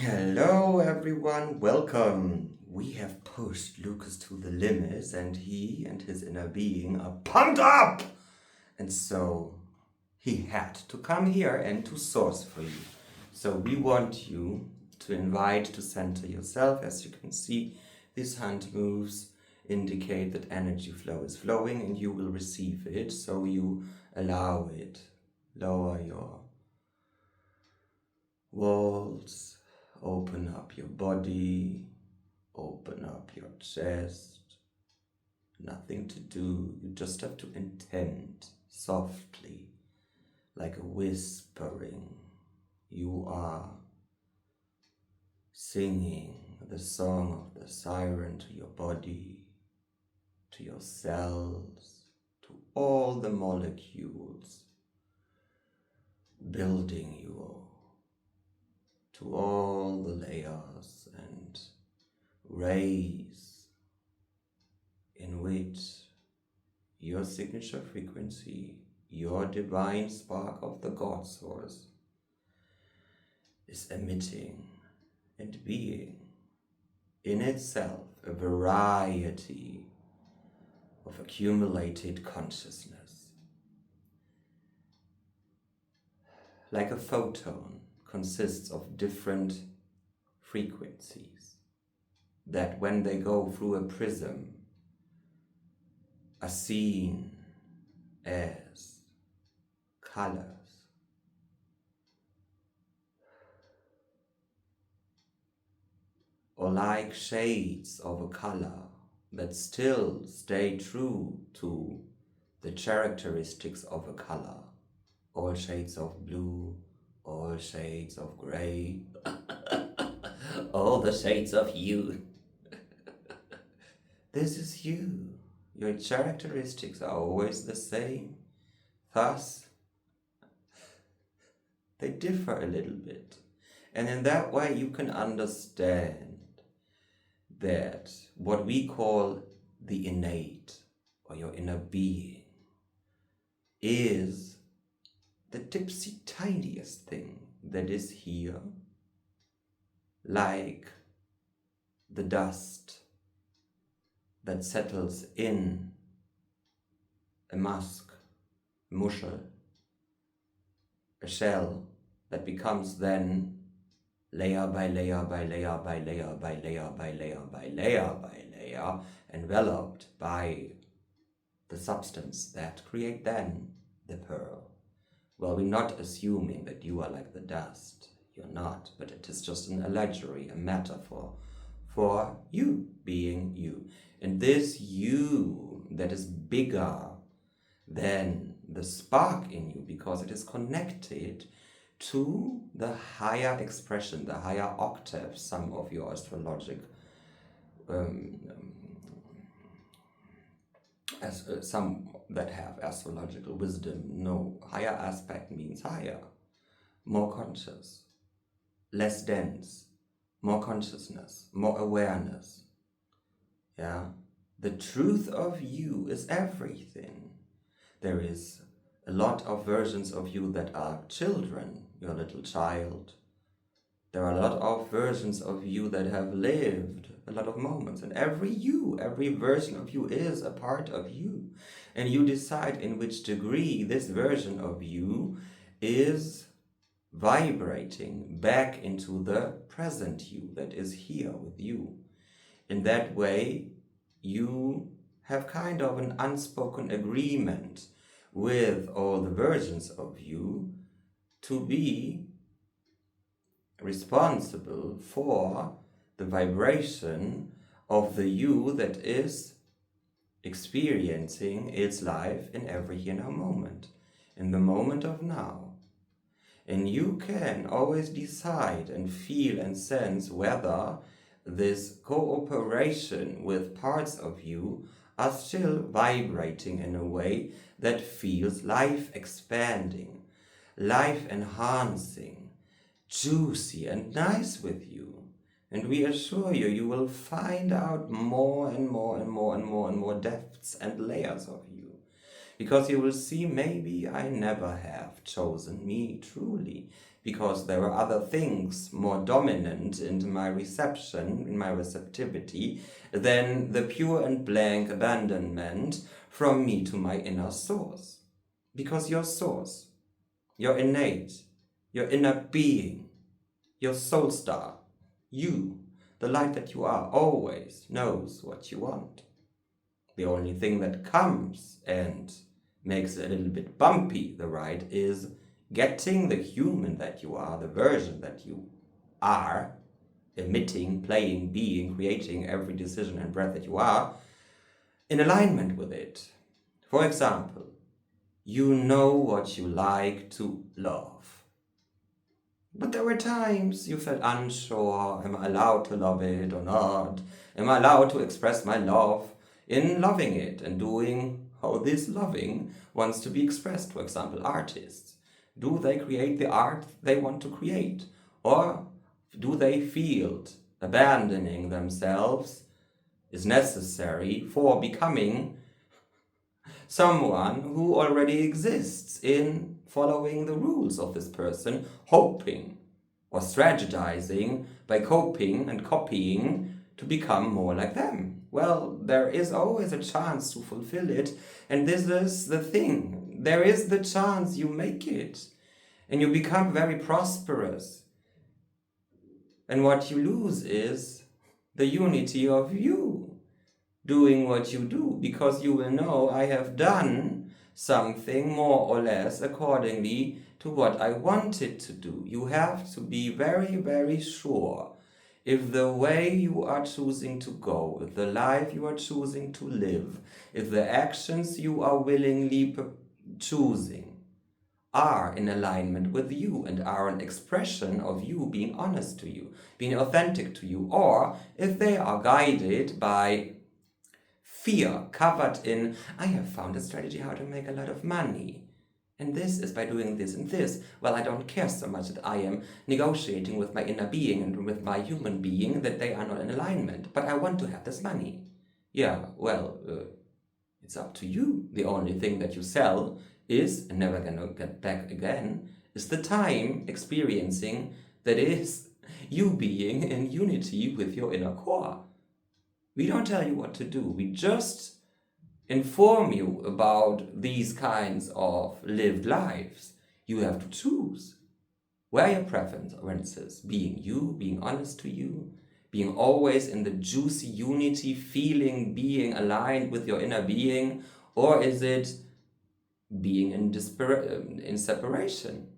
Hello everyone, welcome. We have pushed Lucas to the limits and he and his inner being are pumped up. And so he had to come here and to source for you. So we want you to invite to center yourself. As you can see, these hand moves indicate that energy flow is flowing and you will receive it. So you allow it. Lower your walls. Open up your body, open up your chest. Nothing to do, you just have to intend softly, like a whispering. You are singing the song of the siren to your body, to your cells, to all the molecules, building you to all the layers and rays in which your signature frequency, your divine spark of the God Source, is emitting and being in itself a variety of accumulated consciousness. Like a photon consists of different frequencies that when they go through a prism are seen as colors. Or like shades of a color that still stay true to the characteristics of a color. All shades of blue, all shades of gray, all the shades of you. This is you. Your characteristics are always the same. Thus, they differ a little bit. And in that way, you can understand that what we call the innate or your inner being is the tipsy tiniest thing that is here, like the dust that settles in a musk, a muschel, a shell that becomes then layer by layer by layer by layer by layer by layer by layer by layer enveloped by the substance that create then the pearl. Well, we're not assuming that you are like the dust. You're not, but it is just an allegory, a metaphor for you being you. And this you that is bigger than the spark in you because it is connected to the higher expression, the higher octave, some of your astrological some that have astrological wisdom know higher aspect means higher, more conscious, less dense, more consciousness, more awareness. Yeah, the truth of you is everything. There is a lot of versions of you that are children, your little child. There are a lot of versions of you that have lived a lot of moments, and every version of you is a part of you, and you decide in which degree this version of you is vibrating back into the present you that is here with you. In that way, you have kind of an unspoken agreement with all the versions of you to be responsible for the vibration of the you that is experiencing its life in every here now moment, in the moment of now. And you can always decide and feel and sense whether this cooperation with parts of you are still vibrating in a way that feels life expanding, life enhancing, juicy and nice with you. And we assure you, you will find out more and more and more and more and more depths and layers of you. Because you will see, maybe I never have chosen me truly, because there were other things more dominant in my reception, in my receptivity, than the pure and blank abandonment from me to my inner source. Because your source, your innate, your inner being, your soul star, you, the light that you are, always knows what you want. The only thing that comes and makes it a little bit bumpy, the ride, is getting the human that you are, the version that you are, emitting, playing, being, creating every decision and breath that you are, in alignment with it. For example, you know what you like to love. But there were times you felt unsure, am I allowed to love it or not? Am I allowed to express my love in loving it and doing how this loving wants to be expressed? For example, artists. Do they create the art they want to create? Or do they feel abandoning themselves is necessary for becoming someone who already exists in following the rules of this person, hoping or strategizing by coping and copying to become more like them? Well, there is always a chance to fulfill it, and this is the thing. There is the chance you make it, and you become very prosperous. And what you lose is the unity of you doing what you do, because you will know, I have done something more or less accordingly to what I wanted to do. You have to be very, very sure if the way you are choosing to go, if the life you are choosing to live, if the actions you are willingly choosing are in alignment with you and are an expression of you being honest to you, being authentic to you, or if they are guided by fear covered in, I have found a strategy how to make a lot of money. And this is by doing this and this. Well, I don't care so much that I am negotiating with my inner being and with my human being that they are not in alignment. But I want to have this money. Yeah, well, it's up to you. The only thing that you sell is, and never gonna get back again, is the time experiencing that is you being in unity with your inner core. We don't tell you what to do. We just inform you about these kinds of lived lives. You have to choose where your preferences, being you, being honest to you, being always in the juicy unity, feeling, being aligned with your inner being, or is it being in separation,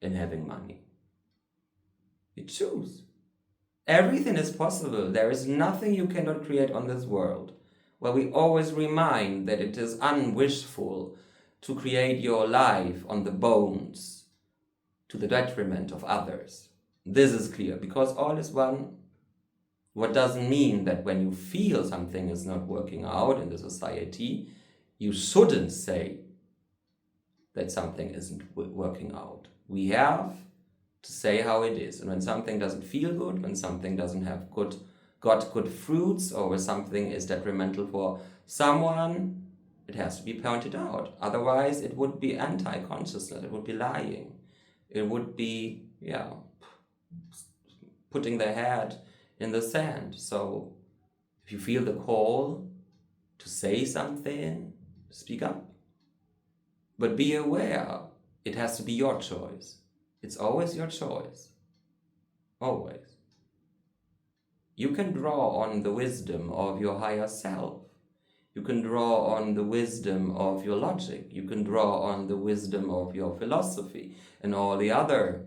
in having money? You choose. Everything is possible. There is nothing you cannot create on this world. Well, we always remind that it is unwishful to create your life on the bones to the detriment of others. This is clear, because all is one. What doesn't mean that when you feel something is not working out in the society, you shouldn't say that something isn't working out. We have to say how it is. And when something doesn't feel good, when something doesn't have got good fruits, or when something is detrimental for someone, it has to be pointed out. Otherwise, it would be anti-consciousness. It would be lying. It would be, putting their head in the sand. So if you feel the call to say something, speak up. But be aware, it has to be your choice. It's always your choice. Always. You can draw on the wisdom of your higher self. You can draw on the wisdom of your logic. You can draw on the wisdom of your philosophy and all the other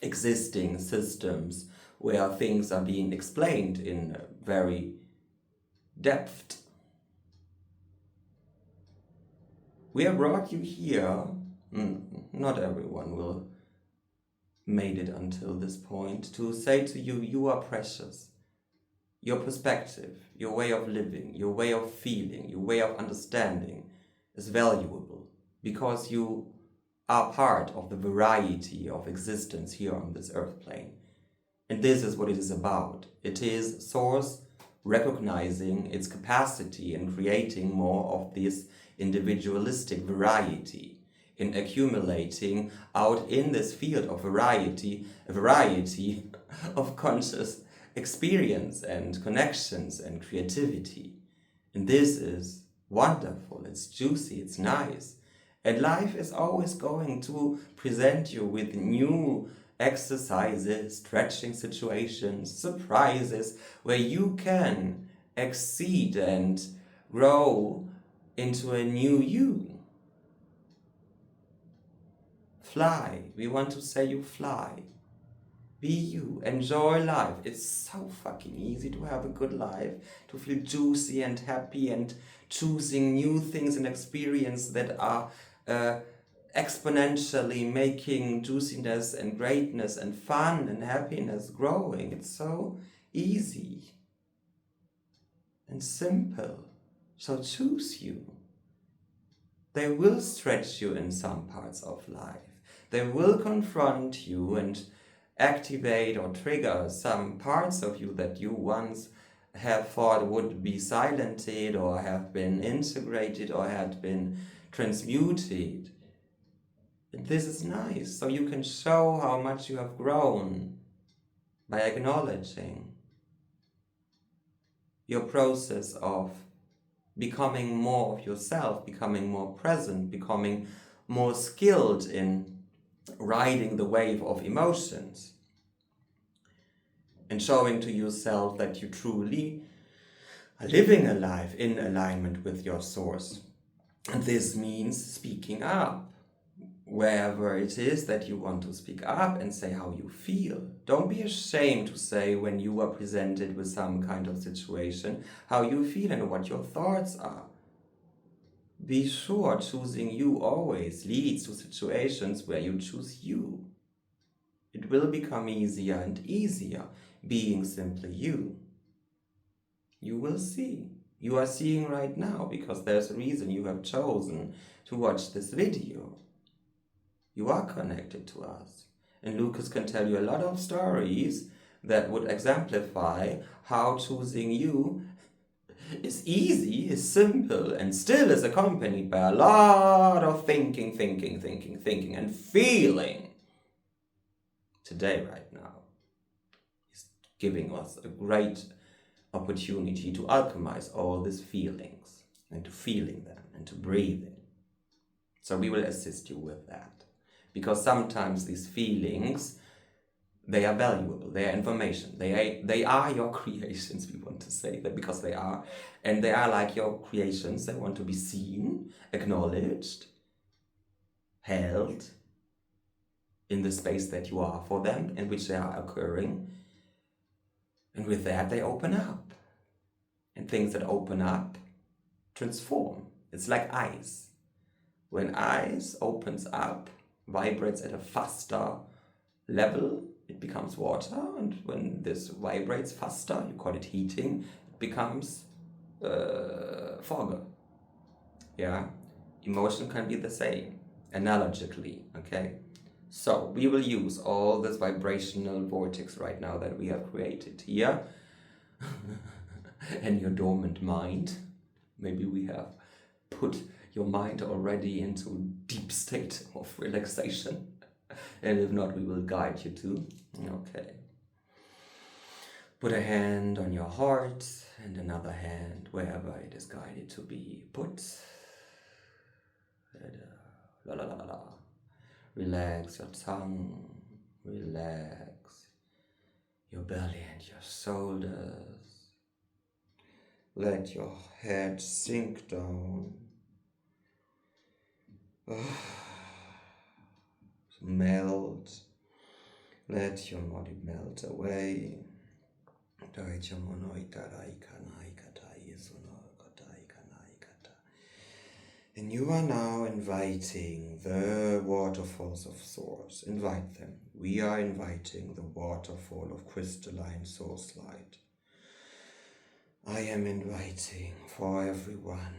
existing systems where things are being explained in very depth. We have brought you here. Not everyone will made it until this point, to say to you, you are precious. Your perspective, your way of living, your way of feeling, your way of understanding is valuable, because you are part of the variety of existence here on this earth plane. And this is what it is about. It is Source recognizing its capacity and creating more of this individualistic variety, in accumulating out in this field of variety, a variety of conscious experience and connections and creativity. And this is wonderful, it's juicy, it's nice. And life is always going to present you with new exercises, stretching situations, surprises, where you can exceed and grow into a new you. Fly. We want to say you fly. Be you. Enjoy life. It's so fucking easy to have a good life, to feel juicy and happy and choosing new things and experience that are exponentially making juiciness and greatness and fun and happiness growing. It's so easy and simple. So choose you. They will stretch you in some parts of life. They will confront you and activate or trigger some parts of you that you once have thought would be silenced or have been integrated or had been transmuted. And this is nice, so you can show how much you have grown by acknowledging your process of becoming more of yourself, becoming more present, becoming more skilled in riding the wave of emotions, and showing to yourself that you truly are living a life in alignment with your source. And this means speaking up wherever it is that you want to speak up and say how you feel. Don't be ashamed to say when you are presented with some kind of situation how you feel and what your thoughts are. Be sure choosing you always leads to situations where you choose you. It will become easier and easier being simply you. You will see. You are seeing right now because there's a reason you have chosen to watch this video. You are connected to us. And Lucas can tell you a lot of stories that would exemplify how choosing you is easy, is simple, and still is accompanied by a lot of thinking, and feeling. Today, right now, is giving us a great opportunity to alchemize all these feelings, and to feeling them, and to breathing. So we will assist you with that. Because sometimes these feelings, they are valuable, they are information, they are your creations, we want to say that, because they are. And they are like your creations, they want to be seen, acknowledged, held in the space that you are for them, in which they are occurring. And with that, they open up. And things that open up transform. It's like ice. When ice opens up, vibrates at a faster level, it becomes water, and when this vibrates faster, you call it heating, it becomes fog. Yeah, emotion can be the same, analogically, okay? So we will use all this vibrational vortex right now that we have created here, and your dormant mind. Maybe we have put your mind already into deep state of relaxation. And if not, we will guide you to. Okay. Put a hand on your heart and another hand wherever it is guided to be put. La la la la la. Relax your tongue. Relax your belly and your shoulders. Let your head sink down. Melt. Let your body melt away. And you are now inviting the waterfalls of source. Invite them. We are inviting the waterfall of crystalline source light. I am inviting for everyone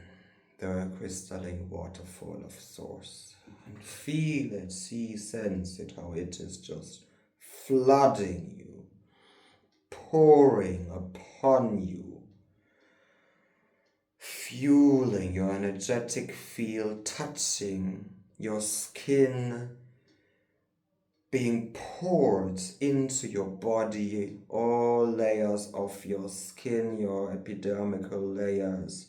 the crystalline waterfall of source. And feel it, see, sense it, how it is just flooding you, pouring upon you. fueling your energetic field, touching your skin, being poured into your body, all layers of your skin, your epidermical layers,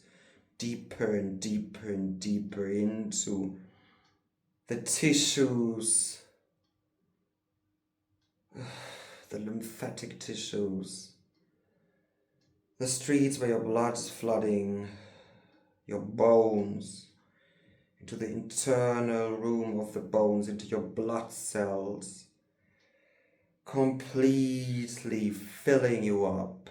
deeper and deeper and deeper into the tissues, the lymphatic tissues, the streets where your blood is flooding, your bones, into the internal room of the bones, into your blood cells, completely filling you up.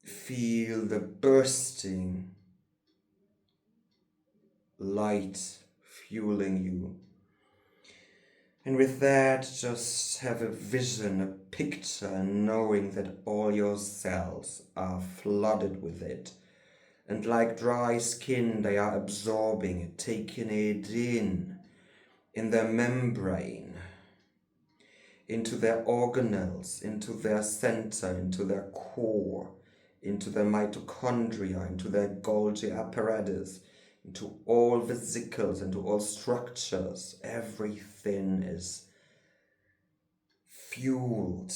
Feel the bursting light fueling you. And with that, just have a vision, a picture, knowing that all your cells are flooded with it. And like dry skin, they are absorbing it, taking it in their membrane, into their organelles, into their center, into their core, into their mitochondria, into their Golgi apparatus, into all vesicles, into all structures. Everything is fueled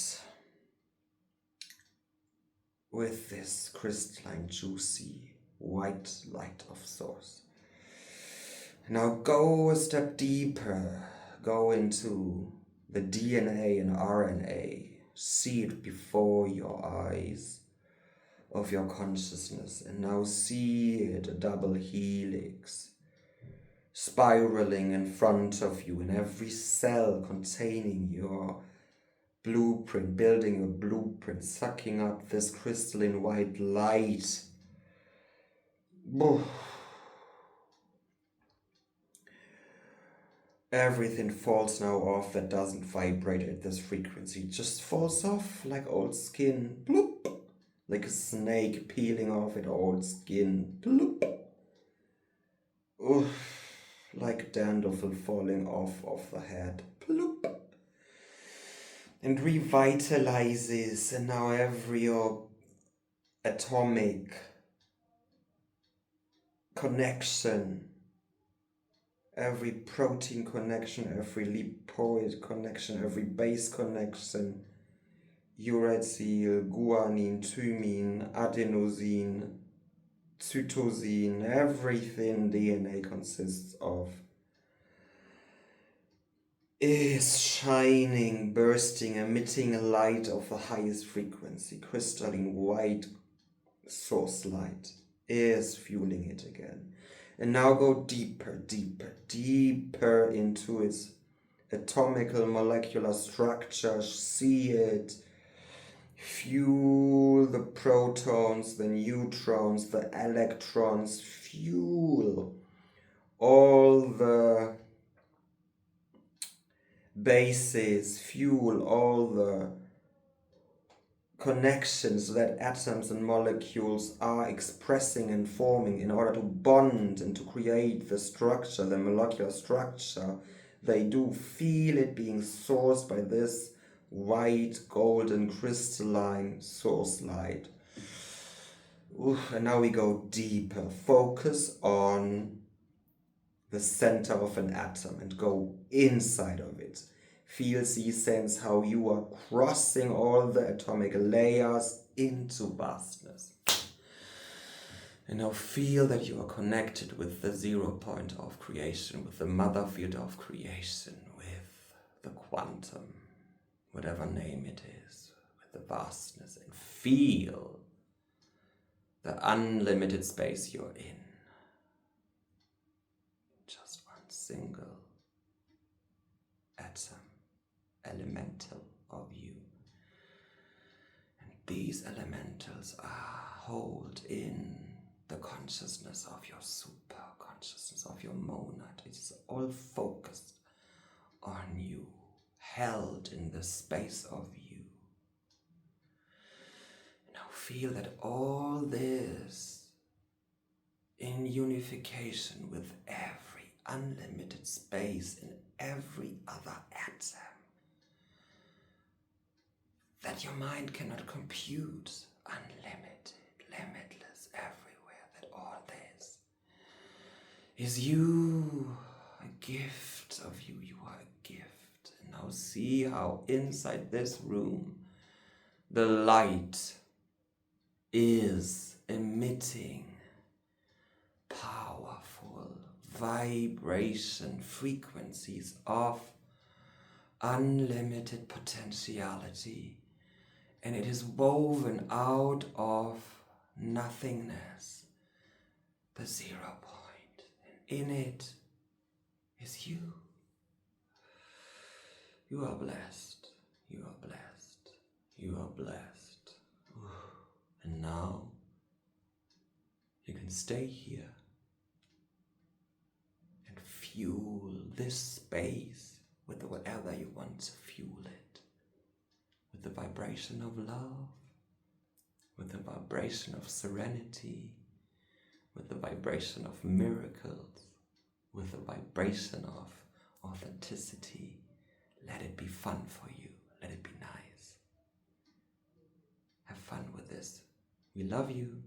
with this crystalline, juicy, white light of source. Now go a step deeper, go into the DNA and RNA, see it before your eyes of your consciousness, and now see it, a double helix, spiraling in front of you, in every cell containing your blueprint, building your blueprint, sucking up this crystalline white light. Everything falls now off that doesn't vibrate at this frequency. It just falls off like old skin. Bloop. Like a snake peeling off its old skin. Bloop. Like dandruff falling off of the head. Bloop. And revitalizes, and now every atomic connection, every protein connection, every lipoid connection, every base connection, uracil, guanine, thymine, adenosine, cytosine, everything DNA consists of, is shining, bursting, emitting a light of the highest frequency, crystalline white source light, is fueling it again. And now go deeper, deeper, deeper into its atomical molecular structure. See it fuel the protons, the neutrons, the electrons, fuel all the bases, fuel all the connections that atoms and molecules are expressing and forming in order to bond and to create the structure, the molecular structure. They do feel it being sourced by this white, golden, crystalline source light. And now we go deeper. Focus on the center of an atom and go inside of it. Feel, see, sense how you are crossing all the atomic layers into vastness. And now feel that you are connected with the 0 point of creation, with the mother field of creation, with the quantum, whatever name it is, with the vastness, and feel the unlimited space you're in. Just one single atom, elemental of you. And these elementals are held in the consciousness of your super consciousness, of your monad. It is all focused on you, held in the space of you. Now feel that all this in unification with every unlimited space in every other atom that your mind cannot compute, unlimited, limitless, everywhere, that all this is you, a gift of you. You are a gift. And now see how inside this room the light is emitting powerful vibration frequencies of unlimited potentiality, and it is woven out of nothingness, the 0 point, and in it is you. You are blessed, you are blessed, you are blessed. And now you can stay here and fuel this space with whatever you want to fuel it. With the vibration of love, with the vibration of serenity, with the vibration of miracles, with the vibration of authenticity. Let it be fun for you. Let it be nice. Have fun with this. We love you.